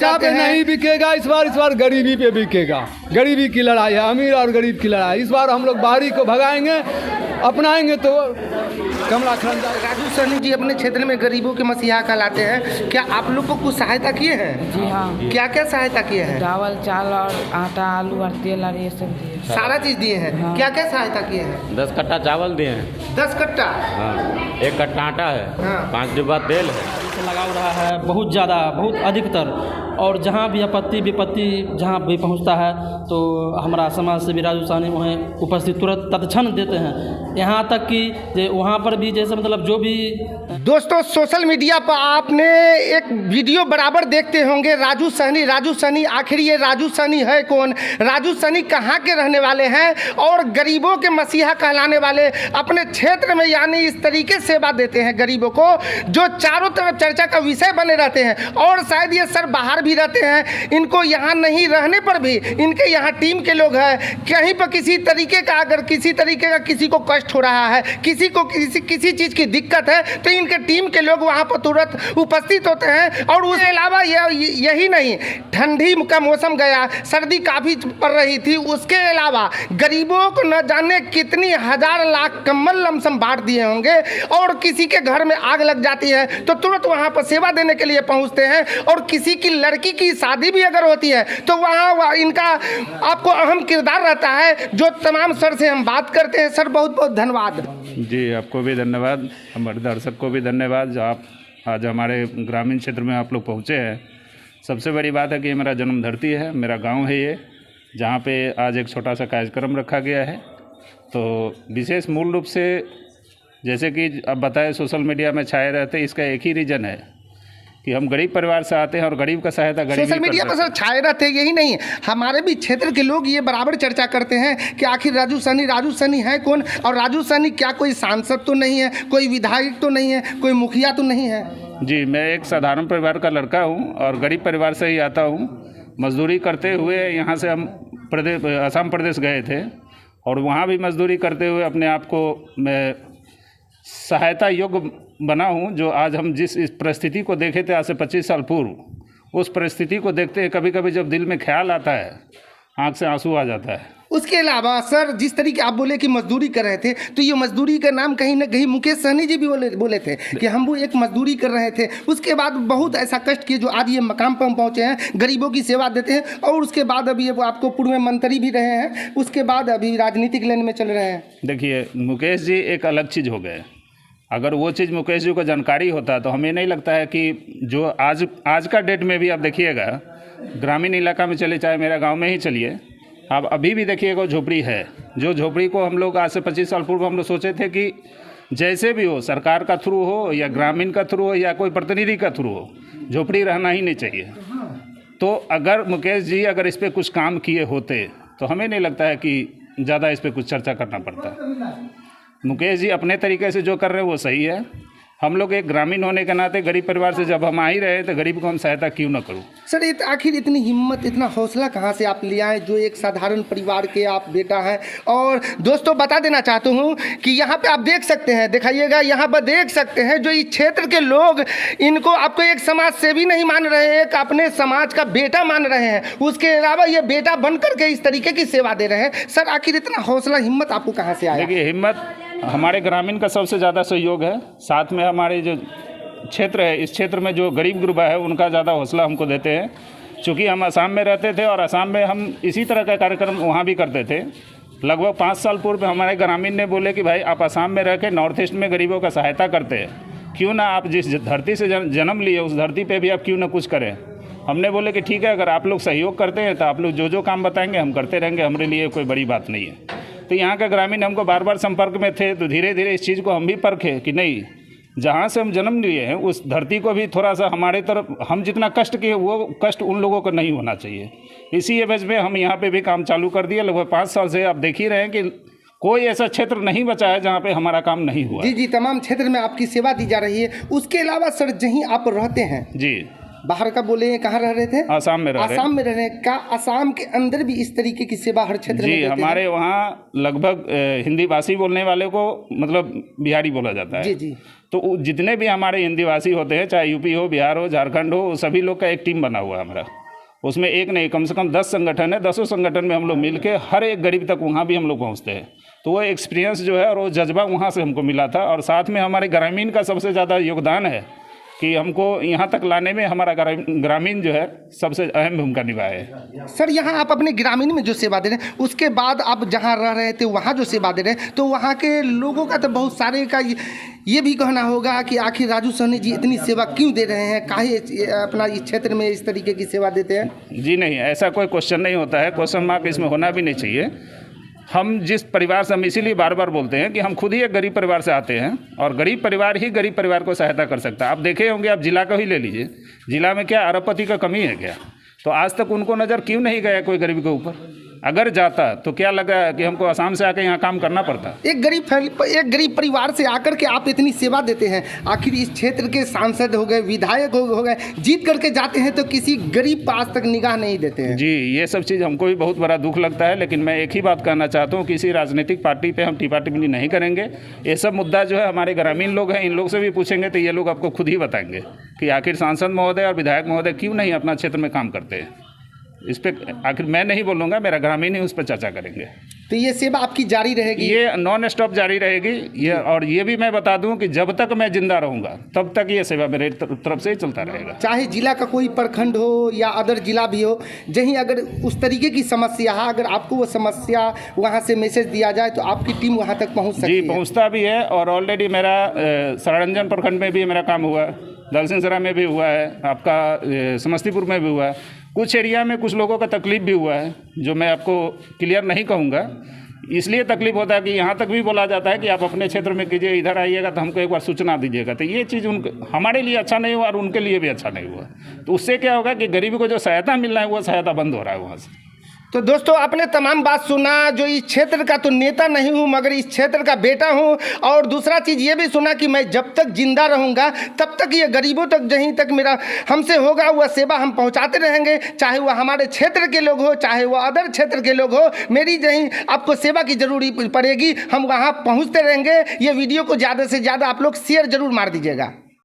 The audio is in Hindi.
यहाँ पे नहीं बिकेगा इस बार गरीबी पे बिकेगा। गरीबी की लड़ाई है, अमीर और गरीब की लड़ाई। इस बार हम लोग बाहरी को भगाएंगे, अपनाएंगे तो कमला खरंजा। राजू सहनी जी अपने क्षेत्र में गरीबों के मसीहा कहलाते हैं, क्या आप लोग को कुछ सहायता किए हैं? जी हाँ, क्या क्या सहायता किए हैं? चावल चाल और आटा आलू और तेल और ये सब दिए। सारा चीज दिए हैं। हाँ। क्या क्या सहायता किए हैं? 10 कट्टा चावल दिए हैं। 10 कट्टा। हाँ, 1 कट्टा आटा है। हाँ। 5 डिब्बा तेल है। लगाव रहा है बहुत ज़्यादा, बहुत अधिकतर। और जहाँ भी आपत्ति विपत्ति जहाँ भी पहुँचता है तो हमारा समाज सेवी राजू सहनी वहाँ उपस्थित तुरंत तत्क्षण देते हैं। यहाँ तक कि वहाँ पर भी जैसे मतलब जो भी दोस्तों सोशल मीडिया पर आपने एक वीडियो बराबर देखते होंगे, राजू सहनी। आखिर ये राजू सहनी है कौन? राजू सहनी कहाँ के रहने वाले हैं और गरीबों के मसीहा कहलाने वाले अपने क्षेत्र में यानी इस तरीके सेवा देते हैं गरीबों को, जो चारों तरफ चर्चा का विषय बने रहते हैं। और शायद ये सर बाहर भी रहते हैं, इनको यहाँ नहीं रहने पर भी इनके यहाँ टीम के लोग हैं। कहीं पर किसी तरीके का अगर किसी तरीके का किसी को कष्ट हो रहा है, किसी को किसी चीज़ की दिक्कत है तो इनके टीम के लोग वहाँ पर तुरंत उपस्थित होते हैं। और उसके अलावा यही नहीं, ठंडी का मौसम गया, सर्दी काफ़ी पड़ रही थी, उसके अलावा गरीबों को न जाने कितनी हजार लाख कम्बल लमसम बांट दिए होंगे। और किसी के घर में आग लग जाती है तो तुरंत वहाँ पर सेवा देने के लिए पहुँचते हैं। और किसी की लड़की की शादी भी अगर होती है तो वहाँ इनका आपको अहम किरदार रहता है। जो तमाम सर से हम बात करते हैं, सर बहुत बहुत धन्यवाद। जी आपको भी धन्यवाद, हमारे दर्शक को भी धन्यवाद जो आप आज हमारे ग्रामीण क्षेत्र में आप लोग पहुँचे हैं। सबसे बड़ी बात है कि ये मेरा जन्म धरती है, मेरा गांव है ये, जहाँ पे आज एक छोटा सा कार्यक्रम रखा गया है। तो विशेष मूल रूप से जैसे कि अब बताए सोशल मीडिया में छाए रहते, इसका एक ही रीज़न है कि हम गरीब परिवार से आते हैं और गरीब का सहायता गरीब सोशल मीडिया पर सर छाए रहते हैं। यही नहीं, हमारे भी क्षेत्र के लोग ये बराबर चर्चा करते हैं कि आखिर राजू सहनी है कौन? और राजू सहनी क्या कोई सांसद तो नहीं है, कोई विधायक तो नहीं है, कोई मुखिया तो नहीं है? जी मैं एक साधारण परिवार का लड़का हूँ और गरीब परिवार से ही आता हूँ। मजदूरी करते हुए यहाँ से हम असम प्रदेश गए थे और वहाँ भी मजदूरी करते हुए अपने आप को मैं सहायता योग्य बना हूँ। जो आज हम जिस इस परिस्थिति को देखे थे आज से 25 साल पूर्व, उस परिस्थिति को देखते हैं कभी कभी जब दिल में ख्याल आता है, आँख से आंसू आ जाता है। उसके अलावा सर जिस तरीके आप बोले कि मजदूरी कर रहे थे, तो ये मजदूरी का नाम कहीं ना कहीं मुकेश सहनी जी भी बोले थे कि हम वो एक मजदूरी कर रहे थे। उसके बाद बहुत ऐसा कष्ट किए जो आज ये मकाम पर पहुँचे हैं, गरीबों की सेवा देते हैं। और उसके बाद अभी वो आपको पूर्व में मंत्री भी रहे हैं, उसके बाद अभी राजनीतिक लाइन में चल रहे हैं। देखिए मुकेश जी एक अलग चीज़ हो गए। अगर वो चीज़ मुकेश जी को जानकारी होता तो हमें नहीं लगता है कि जो आज का डेट में भी आप देखिएगा ग्रामीण इलाका में चले, चाहे मेरा गांव में ही चलिए, आप अभी भी देखिएगा झोपड़ी है। जो झोपड़ी को हम लोग आज से 25 साल पूर्व हम लोग सोचे थे कि जैसे भी हो, सरकार का थ्रू हो या ग्रामीण का थ्रू हो या कोई प्रतिनिधि का थ्रू हो, झोपड़ी रहना ही नहीं चाहिए। तो अगर मुकेश जी अगर इस पर कुछ काम किए होते तो हमें नहीं लगता है कि ज़्यादा इस पर कुछ चर्चा करना पड़ता। मुकेश जी अपने तरीके से जो कर रहे हैं वो सही है। हम लोग एक ग्रामीण होने के नाते गरीब परिवार से जब हम आ ही रहे तो गरीब को हम सहायता क्यों ना करूं। सर ये आखिर इतनी हिम्मत, इतना हौसला कहाँ से आप ले आए, जो एक साधारण परिवार के आप बेटा हैं? और दोस्तों बता देना चाहता हूँ कि यहाँ पे आप देख सकते हैं, दिखाइएगा, यहाँ पर देख सकते हैं जो इस क्षेत्र के लोग इनको आपको एक समाज सेवी नहीं मान रहे हैं, एक अपने समाज का बेटा मान रहे हैं। उसके अलावा ये बेटा बन करके इस तरीके की सेवा दे रहे हैं। सर आखिर इतना हौसला, हिम्मत आपको कहाँ से आया? देखिए हिम्मत हमारे ग्रामीण का सबसे ज़्यादा सहयोग है, साथ में हमारे जो क्षेत्र है, इस क्षेत्र में जो गरीब गुरबा है उनका ज़्यादा हौसला हमको देते हैं। चूँकि हम असम में रहते थे और असम में हम इसी तरह का कार्यक्रम वहाँ भी करते थे। लगभग 5 साल पूर्व हमारे ग्रामीण ने बोले कि भाई आप असम में रह के नॉर्थ ईस्ट में गरीबों का सहायता करते हैं, क्यों ना आप जिस धरती से जन्म लिए उस धरती पर भी आप क्यों ना कुछ करें। हमने बोले कि ठीक है, अगर आप लोग सहयोग करते हैं तो आप लोग जो काम बताएंगे हम करते रहेंगे, हमारे लिए कोई बड़ी बात नहीं है। तो यहाँ के ग्रामीण हमको बार बार संपर्क में थे, तो धीरे धीरे इस चीज़ को हम भी परखे कि नहीं, जहाँ से हम जन्म लिए हैं उस धरती को भी थोड़ा सा हमारे तरफ हम जितना कष्ट किए वो कष्ट उन लोगों को नहीं होना चाहिए। इसी एवज में हम यहाँ पे भी काम चालू कर दिए। लगभग 5 साल से आप देख ही रहे हैं कि कोई ऐसा क्षेत्र नहीं बचा है जहाँ पे हमारा काम नहीं हुआ। जी, तमाम क्षेत्र में आपकी सेवा दी जा रही है। उसके अलावा सर जहीं आप रहते हैं जी, बाहर का बोले हैं, कहाँ रह रहे थे? आसाम में रह रहे हैं। आसाम में रह रहे हैं। क्या आसाम के अंदर भी इस तरीके की सेवा हर क्षेत्र में जी, देते हमारे हैं? वहाँ लगभग हिंदी भाषी बोलने वाले को मतलब बिहारी बोला जाता है। जी जी। तो जितने भी हमारे हिंदी भाषी होते हैं, चाहे यूपी हो, बिहार हो, झारखंड हो, सभी लोग का एक टीम बना हुआ है हमारा। उसमें एक नहीं, कम से कम 10 संगठन है। 10 संगठन में हम लोग मिल के हर एक गरीब तक वहाँ भी हम लोग पहुँचते हैं। तो वो एक्सपीरियंस जो है और वो जज्बा वहाँ से हमको मिला था। और साथ में हमारे ग्रामीण का सबसे ज़्यादा योगदान है कि हमको यहाँ तक लाने में हमारा ग्रामीण जो है सबसे अहम भूमिका निभाए है। सर, यहाँ आप अपने ग्रामीण में जो सेवा दे रहे हैं, उसके बाद आप जहाँ रह रहे थे वहाँ जो सेवा दे रहे हैं, तो वहाँ के लोगों का तो बहुत सारे का ये भी कहना होगा कि आखिर राजू सहनी जी इतनी सेवा क्यों दे रहे हैं, काहे अपना इस क्षेत्र में इस तरीके की सेवा देते हैं? जी नहीं, ऐसा कोई क्वेश्चन नहीं होता है। क्वेश्चन मार्क इसमें होना भी नहीं चाहिए। हम जिस परिवार से, हम इसीलिए बार बार बोलते हैं कि हम खुद ही एक गरीब परिवार से आते हैं और गरीब परिवार ही गरीब परिवार को सहायता कर सकता है। आप देखे होंगे, आप जिला को ही ले लीजिए, जिला में क्या अरबपति का कमी है क्या? तो आज तक उनको नज़र क्यों नहीं गया कोई गरीब के ऊपर? अगर जाता तो क्या लगा कि हमको आसाम से आकर यहाँ काम करना पड़ता? एक गरीब परिवार से आकर के आप इतनी सेवा देते हैं। आखिर इस क्षेत्र के सांसद हो गए, विधायक हो गए, जीत करके जाते हैं तो किसी गरीब पर आज तक निगाह नहीं देते हैं। जी, ये सब चीज़ हमको भी बहुत बड़ा दुख लगता है। लेकिन मैं एक ही बात कहना चाहता हूँ, किसी राजनीतिक पार्टी पे हम टीपा टिप्पणी नहीं करेंगे। ये सब मुद्दा जो है हमारे ग्रामीण लोग हैं, इन लोग से भी पूछेंगे तो ये लोग आपको खुद ही बताएंगे कि आखिर सांसद महोदय और विधायक महोदय क्यों नहीं अपना क्षेत्र में काम करते हैं। इस पे आखिर मैं नहीं बोलूँगा, मेरा ग्रामीण ही उस पर चर्चा करेंगे। तो ये सेवा आपकी जारी रहेगी? ये नॉन स्टॉप जारी रहेगी। ये और ये भी मैं बता दूं कि जब तक मैं जिंदा रहूंगा तब तक ये सेवा मेरे तरफ से ही चलता रहेगा। चाहे जिला का कोई प्रखंड हो या अदर जिला भी हो, जहीं अगर उस तरीके की समस्या है, अगर आपको वो समस्या वहाँ से मैसेज दिया जाए तो आपकी टीम वहाँ तक पहुँच सकती है? जी, पहुँचता भी है। और ऑलरेडी मेरा सरंजन प्रखंड में भी मेरा काम हुआ है, दलसिंहसरा में भी हुआ है, आपका समस्तीपुर में भी हुआ है। कुछ एरिया में कुछ लोगों का तकलीफ भी हुआ है, जो मैं आपको क्लियर नहीं कहूँगा। इसलिए तकलीफ होता है कि यहाँ तक भी बोला जाता है कि आप अपने क्षेत्र में कीजिए, इधर आइएगा तो हमको एक बार सूचना दीजिएगा। तो ये चीज़ हमारे लिए अच्छा नहीं हुआ और उनके लिए भी अच्छा नहीं हुआ। तो उससे क्या होगा कि गरीबी को जो सहायता मिलना है वो सहायता बंद हो रहा है वहाँ से। तो दोस्तों, आपने तमाम बात सुना। जो इस क्षेत्र का तो नेता नहीं हूँ, मगर इस क्षेत्र का बेटा हूँ। और दूसरा चीज़ ये भी सुना कि मैं जब तक जिंदा रहूँगा तब तक ये गरीबों तक जहीं तक मेरा हमसे होगा वह सेवा हम पहुँचाते रहेंगे। चाहे वह हमारे क्षेत्र के लोग हो, चाहे वह अदर क्षेत्र के लोग हो, मेरी जहीं आपको सेवा की जरूरी पड़ेगी, हम वहाँ पहुँचते रहेंगे। ये वीडियो को ज़्यादा से ज़्यादा आप लोग शेयर जरूर मार दीजिएगा।